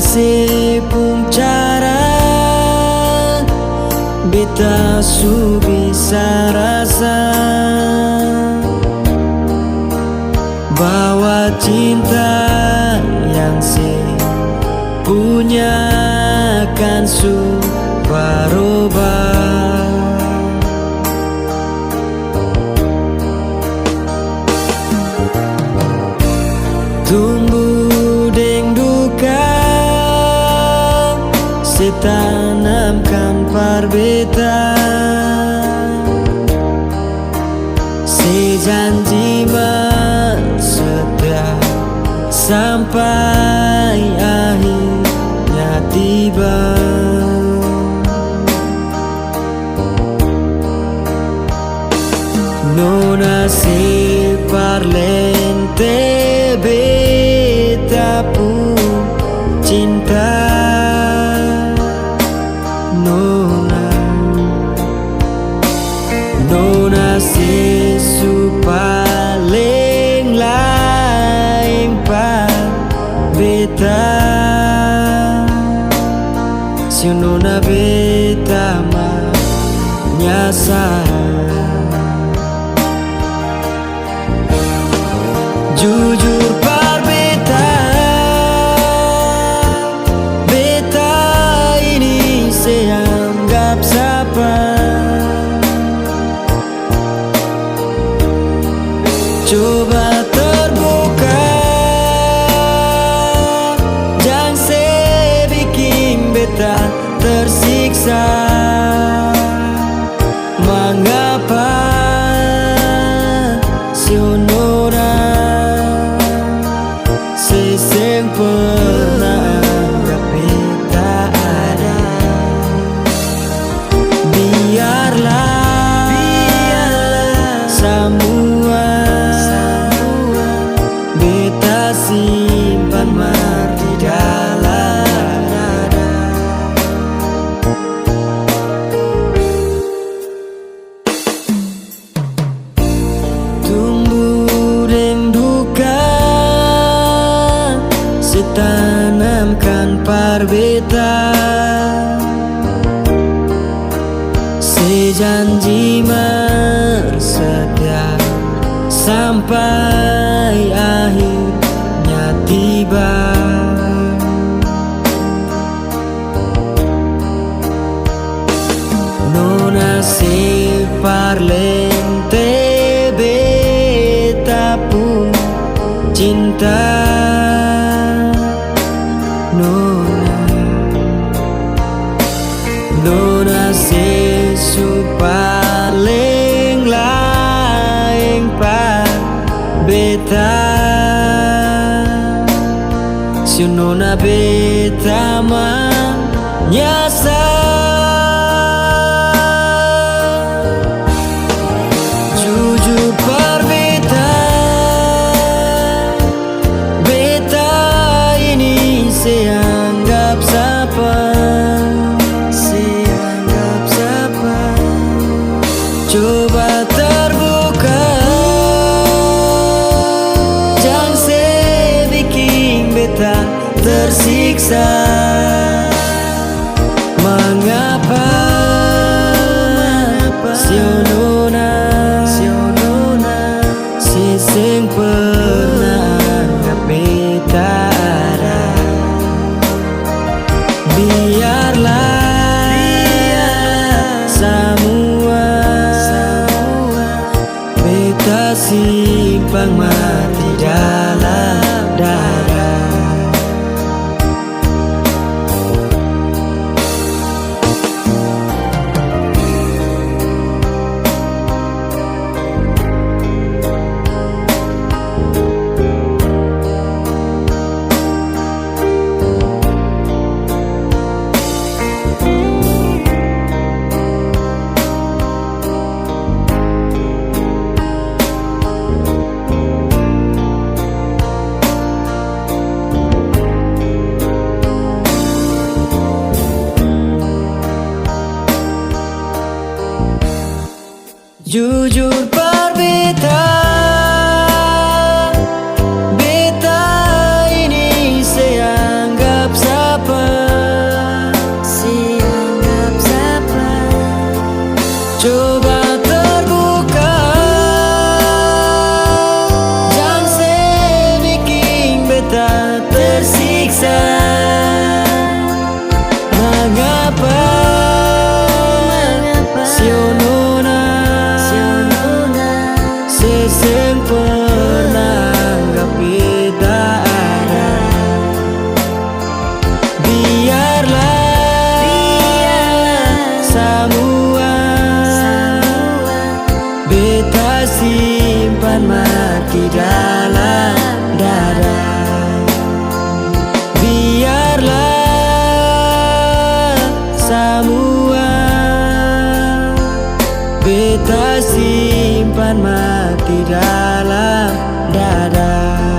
sepung cara beta su bisa rasa bahwa cinta yang punya kan su berubah. Tumbuh deng duka setanamkan perbedaan, sejanji setia sampai akhirnya tiba. Nona se parlente beta pun cinta. Nona se su paling lain pa beta, si nona beta ma nyasa. Jujur par beta, beta ini seanggap siapa. Coba terbuka, jangan bikin beta tersiksa. Mengapa si nona seseng pernah anggap beta ada? Biarlah semua beta simpan mar di dalam dada. Tumbuh deng duka setanamkan perbedaan, sejanji setia sampai akhirnya tiba. Nona se parlente beta pun cinta. Nona se su paling lain pa beta, si nona beta ma nyasa. Jujur par beta, beta ini seanggap siapa. Coba terbuka, jangan bikin beta tersiksa. Mengapa si nona seseng pernah anggap beta ada? Biarlah semua beta simpang mati dalam dada. Jujur par beta, beta ini seanggap siapa. sing pernah anggap kita ada. Biarlah semua beta simpan mati dalam dada. Biarlah semua beta simpan mati dalam dada.